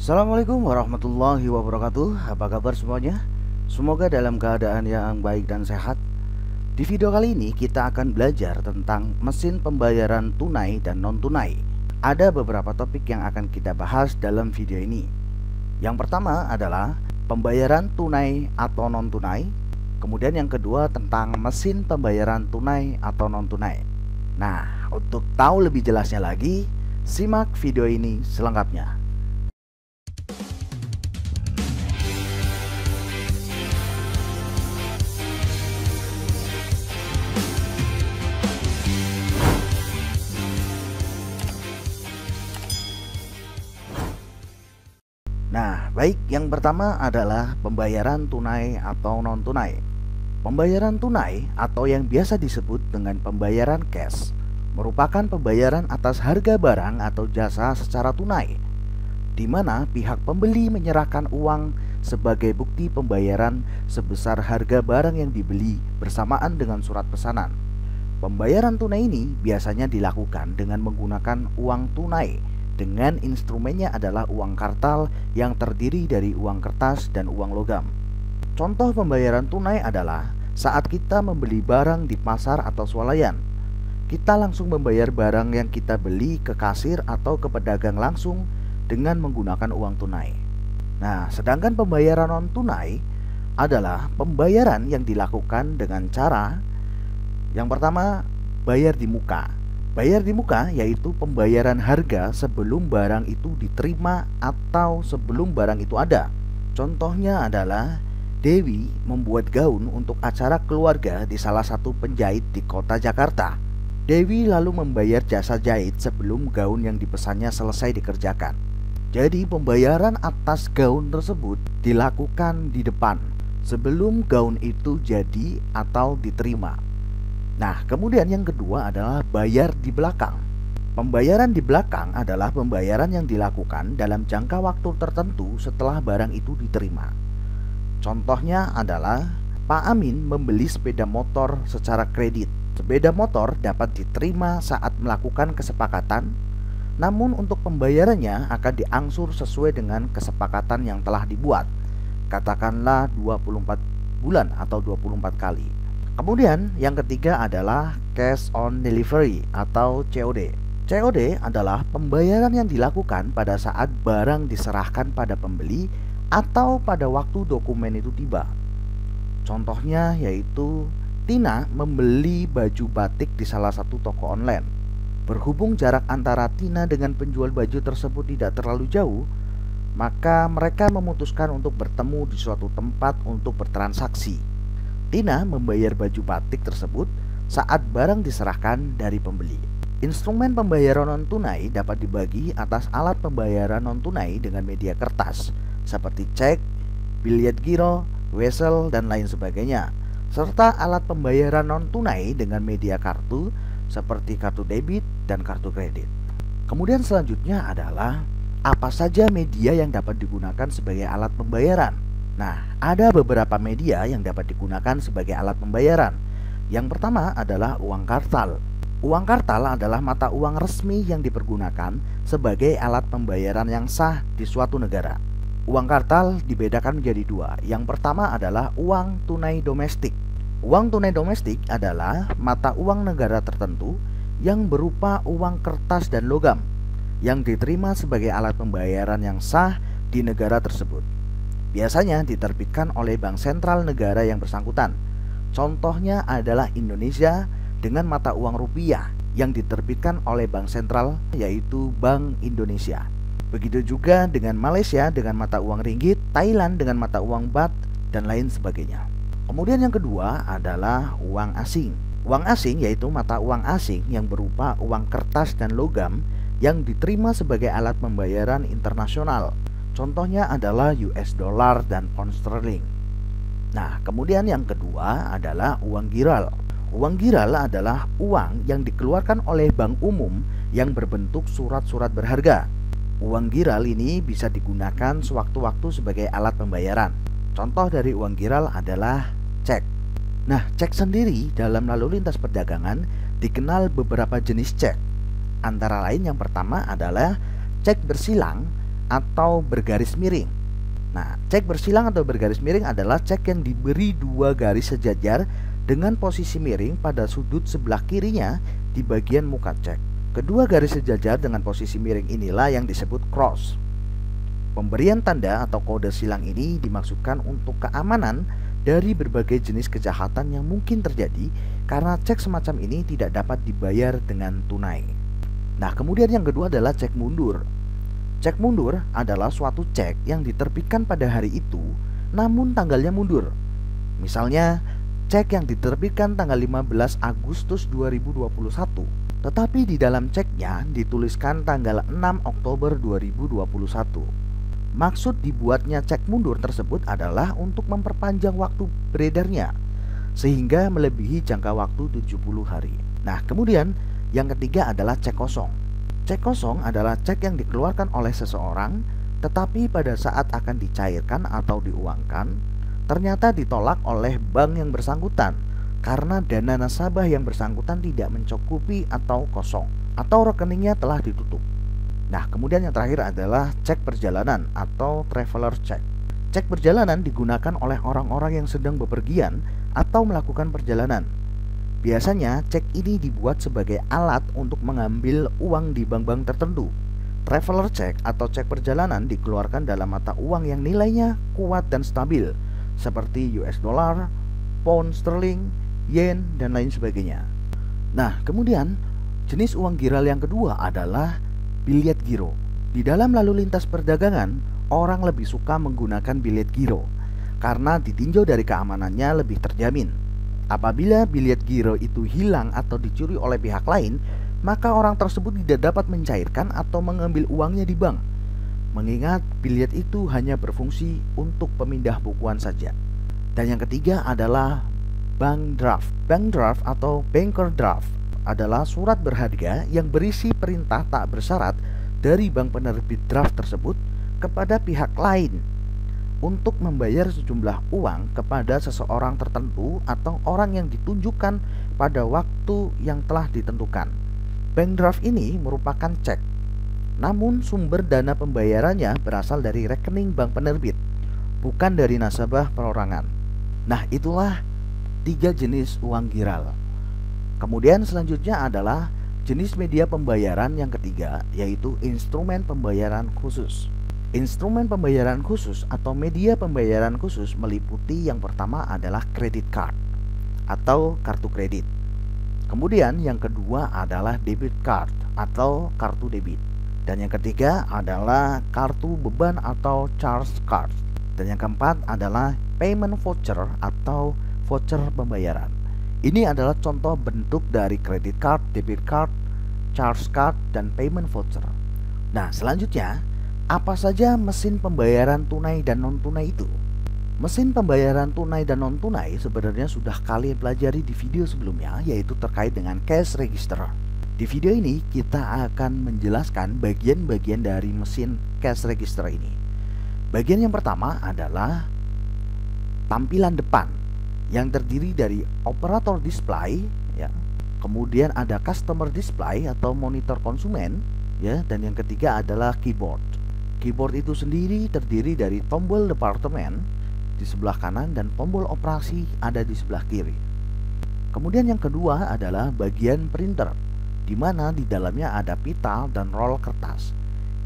Assalamualaikum warahmatullahi wabarakatuh. Apa kabar semuanya? Semoga dalam keadaan yang baik dan sehat. Di video kali ini kita akan belajar tentang mesin pembayaran tunai dan non-tunai. Ada beberapa topik yang akan kita bahas dalam video ini. Yang pertama adalah pembayaran tunai atau non-tunai. Kemudian yang kedua tentang mesin pembayaran tunai atau non-tunai. Nah, untuk tahu lebih jelasnya lagi, simak video ini selengkapnya. Nah, baik, yang pertama adalah pembayaran tunai atau non-tunai. Pembayaran tunai atau yang biasa disebut dengan pembayaran cash merupakan pembayaran atas harga barang atau jasa secara tunai, di mana pihak pembeli menyerahkan uang sebagai bukti pembayaran sebesar harga barang yang dibeli bersamaan dengan surat pesanan. Pembayaran tunai ini biasanya dilakukan dengan menggunakan uang tunai, dengan instrumennya adalah uang kartal yang terdiri dari uang kertas dan uang logam. Contoh pembayaran tunai adalah saat kita membeli barang di pasar atau swalayan. Kita langsung membayar barang yang kita beli ke kasir atau ke pedagang langsung dengan menggunakan uang tunai. Nah, sedangkan pembayaran non-tunai adalah pembayaran yang dilakukan dengan cara yang pertama, bayar di muka. Bayar di muka yaitu pembayaran harga sebelum barang itu diterima atau sebelum barang itu ada. Contohnya adalah Dewi membuat gaun untuk acara keluarga di salah satu penjahit di kota Jakarta. Dewi lalu membayar jasa jahit sebelum gaun yang dipesannya selesai dikerjakan. Jadi pembayaran atas gaun tersebut dilakukan di depan sebelum gaun itu jadi atau diterima. Nah, kemudian yang kedua adalah bayar di belakang. Pembayaran di belakang adalah pembayaran yang dilakukan dalam jangka waktu tertentu setelah barang itu diterima. Contohnya adalah Pak Amin membeli sepeda motor secara kredit. Sepeda motor dapat diterima saat melakukan kesepakatan, namun untuk pembayarannya akan diangsur sesuai dengan kesepakatan yang telah dibuat. Katakanlah 24 bulan atau 24 kali. Kemudian yang ketiga adalah cash on delivery atau COD. COD adalah pembayaran yang dilakukan pada saat barang diserahkan pada pembeli atau pada waktu dokumen itu tiba. Contohnya yaitu Tina membeli baju batik di salah satu toko online. Berhubung jarak antara Tina dengan penjual baju tersebut tidak terlalu jauh, maka mereka memutuskan untuk bertemu di suatu tempat untuk bertransaksi. Tina membayar baju batik tersebut saat barang diserahkan dari pembeli. Instrumen pembayaran non-tunai dapat dibagi atas alat pembayaran non-tunai dengan media kertas seperti cek, biliet giro, wesel, dan lain sebagainya, serta alat pembayaran non-tunai dengan media kartu seperti kartu debit dan kartu kredit. Kemudian selanjutnya adalah apa saja media yang dapat digunakan sebagai alat pembayaran. Nah, ada beberapa media yang dapat digunakan sebagai alat pembayaran. Yang pertama adalah uang kartal. Uang kartal adalah mata uang resmi yang dipergunakan sebagai alat pembayaran yang sah di suatu negara. Uang kartal dibedakan menjadi dua. Yang pertama adalah uang tunai domestik. Uang tunai domestik adalah mata uang negara tertentu yang berupa uang kertas dan logam yang diterima sebagai alat pembayaran yang sah di negara tersebut. Biasanya diterbitkan oleh bank sentral negara yang bersangkutan. Contohnya adalah Indonesia dengan mata uang rupiah yang diterbitkan oleh bank sentral yaitu Bank Indonesia. Begitu juga dengan Malaysia dengan mata uang ringgit, Thailand dengan mata uang baht, dan lain sebagainya. Kemudian yang kedua adalah uang asing. Uang asing yaitu mata uang asing yang berupa uang kertas dan logam yang diterima sebagai alat pembayaran internasional. Contohnya adalah US dollar dan pound sterling. Nah, kemudian yang kedua adalah uang giral. Uang giral adalah uang yang dikeluarkan oleh bank umum yang berbentuk surat-surat berharga. Uang giral ini bisa digunakan sewaktu-waktu sebagai alat pembayaran. Contoh dari uang giral adalah cek. Nah, cek sendiri dalam lalu lintas perdagangan dikenal beberapa jenis cek. Antara lain yang pertama adalah cek bersilang atau bergaris miring. Nah, cek bersilang atau bergaris miring adalah cek yang diberi dua garis sejajar dengan posisi miring pada sudut sebelah kirinya di bagian muka cek. Kedua garis sejajar dengan posisi miring inilah yang disebut cross. Pemberian tanda atau kode silang ini dimaksudkan untuk keamanan dari berbagai jenis kejahatan yang mungkin terjadi karena cek semacam ini tidak dapat dibayar dengan tunai. Nah, kemudian yang kedua adalah cek mundur. Cek mundur adalah suatu cek yang diterbitkan pada hari itu namun tanggalnya mundur. Misalnya, cek yang diterbitkan tanggal 15 Agustus 2021, tetapi di dalam ceknya dituliskan tanggal 6 Oktober 2021. Maksud dibuatnya cek mundur tersebut adalah untuk memperpanjang waktu beredarnya sehingga melebihi jangka waktu 70 hari. Nah, kemudian yang ketiga adalah cek kosong. Cek kosong adalah cek yang dikeluarkan oleh seseorang tetapi pada saat akan dicairkan atau diuangkan ternyata ditolak oleh bank yang bersangkutan karena dana nasabah yang bersangkutan tidak mencukupi atau kosong atau rekeningnya telah ditutup. Nah, kemudian yang terakhir adalah cek perjalanan atau traveler check. Cek perjalanan digunakan oleh orang-orang yang sedang bepergian atau melakukan perjalanan. Biasanya cek ini dibuat sebagai alat untuk mengambil uang di bank-bank tertentu. Traveler check atau cek perjalanan dikeluarkan dalam mata uang yang nilainya kuat dan stabil, seperti US dollar, pound sterling, yen, dan lain sebagainya. Nah, kemudian jenis uang giral yang kedua adalah bilet giro. Di dalam lalu lintas perdagangan, orang lebih suka menggunakan bilet giro karena ditinjau dari keamanannya lebih terjamin. Apabila bilet giro itu hilang atau dicuri oleh pihak lain, maka orang tersebut tidak dapat mencairkan atau mengambil uangnya di bank. Mengingat bilet itu hanya berfungsi untuk pemindah bukuan saja. Dan yang ketiga adalah bank draft. Bank draft atau banker draft adalah surat berharga yang berisi perintah tak bersyarat dari bank penerbit draft tersebut kepada pihak lain untuk membayar sejumlah uang kepada seseorang tertentu atau orang yang ditunjukkan pada waktu yang telah ditentukan. Bank draft ini merupakan cek, namun sumber dana pembayarannya berasal dari rekening bank penerbit, bukan dari nasabah perorangan. Nah, itulah 3 jenis uang giral. Kemudian selanjutnya adalah jenis media pembayaran yang ketiga, yaitu instrumen pembayaran khusus. Instrumen pembayaran khusus atau media pembayaran khusus meliputi yang pertama adalah credit card atau kartu kredit. Kemudian yang kedua adalah debit card atau kartu debit. Dan yang ketiga adalah kartu beban atau charge card. Dan yang keempat adalah payment voucher atau voucher pembayaran. Ini adalah contoh bentuk dari credit card, debit card, charge card, dan payment voucher. Nah, selanjutnya, apa saja mesin pembayaran tunai dan non-tunai itu? Mesin pembayaran tunai dan non-tunai sebenarnya sudah kalian pelajari di video sebelumnya, yaitu terkait dengan cash register. Di video ini, kita akan menjelaskan bagian-bagian dari mesin cash register ini. Bagian yang pertama adalah tampilan depan, yang terdiri dari operator display, ya. Kemudian ada customer display atau monitor konsumen, ya, dan yang ketiga adalah keyboard. Keyboard itu sendiri terdiri dari tombol departemen di sebelah kanan dan tombol operasi ada di sebelah kiri. Kemudian yang kedua adalah bagian printer, di mana di dalamnya ada pita dan roll kertas.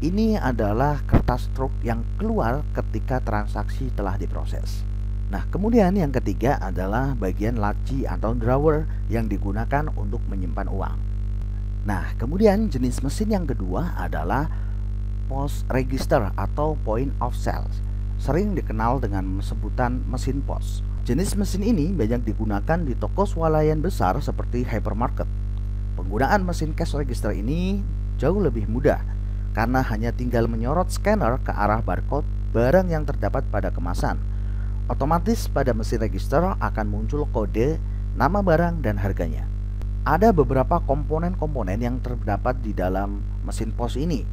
Ini adalah kertas struk yang keluar ketika transaksi telah diproses. Nah, kemudian yang ketiga adalah bagian laci atau drawer yang digunakan untuk menyimpan uang. Nah, kemudian jenis mesin yang kedua adalah post register atau point of sales, sering dikenal dengan sebutan mesin pos. Jenis mesin ini banyak digunakan di toko swalayan besar seperti hypermarket. Penggunaan mesin cash register ini jauh lebih mudah karena hanya tinggal menyorot scanner ke arah barcode barang yang terdapat pada kemasan. Otomatis pada mesin register akan muncul kode, nama barang, dan harganya. Ada beberapa komponen-komponen yang terdapat di dalam mesin pos ini.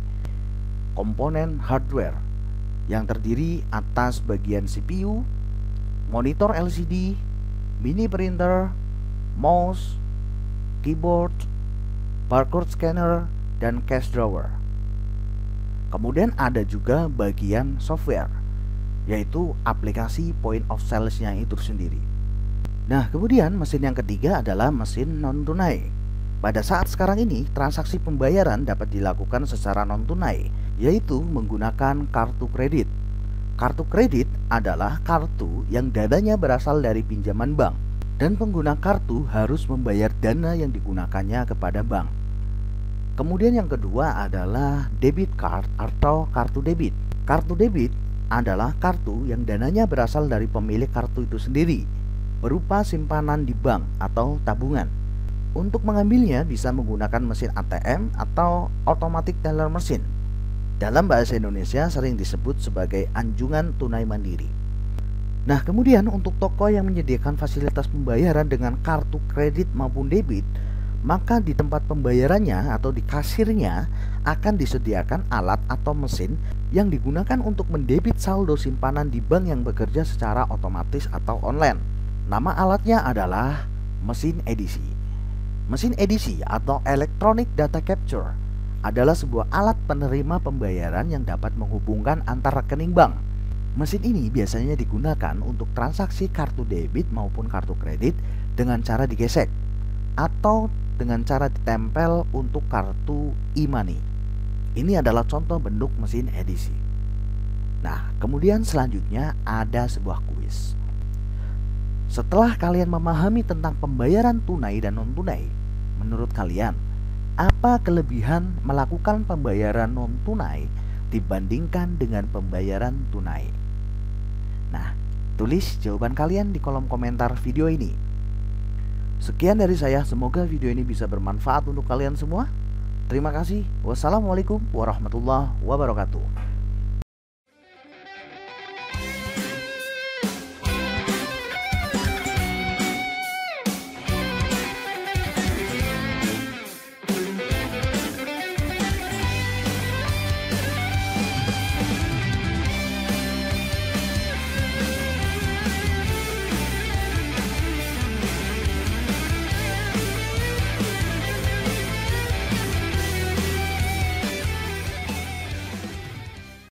Komponen hardware yang terdiri atas bagian CPU, monitor LCD, mini printer, mouse, keyboard, barcode scanner, dan cash drawer. Kemudian ada juga bagian software, yaitu aplikasi point of sales-nya itu sendiri. Nah, kemudian mesin yang ketiga adalah mesin non-tunai. Pada saat sekarang ini, transaksi pembayaran dapat dilakukan secara non-tunai, yaitu menggunakan kartu kredit. Kartu kredit adalah kartu yang dananya berasal dari pinjaman bank, dan pengguna kartu harus membayar dana yang digunakannya kepada bank. Kemudian yang kedua adalah debit card atau kartu debit. Kartu debit adalah kartu yang dananya berasal dari pemilik kartu itu sendiri, berupa simpanan di bank atau tabungan. Untuk mengambilnya bisa menggunakan mesin ATM atau automatic teller machine. Dalam bahasa Indonesia sering disebut sebagai anjungan tunai mandiri. Nah, kemudian untuk toko yang menyediakan fasilitas pembayaran dengan kartu kredit maupun debit, maka di tempat pembayarannya atau di kasirnya akan disediakan alat atau mesin yang digunakan untuk mendebit saldo simpanan di bank yang bekerja secara otomatis atau online. Nama alatnya adalah mesin edisi. Mesin edisi atau electronic data capture adalah sebuah alat penerima pembayaran yang dapat menghubungkan antar rekening bank. Mesin ini biasanya digunakan untuk transaksi kartu debit maupun kartu kredit dengan cara digesek atau dengan cara ditempel untuk kartu e-money. Ini adalah contoh bentuk mesin edisi. Nah, kemudian selanjutnya ada sebuah kuis. Setelah kalian memahami tentang pembayaran tunai dan non-tunai, menurut kalian, apa kelebihan melakukan pembayaran non-tunai dibandingkan dengan pembayaran tunai? Nah, tulis jawaban kalian di kolom komentar video ini. Sekian dari saya, semoga video ini bisa bermanfaat untuk kalian semua. Terima kasih. Wassalamualaikum warahmatullahi wabarakatuh.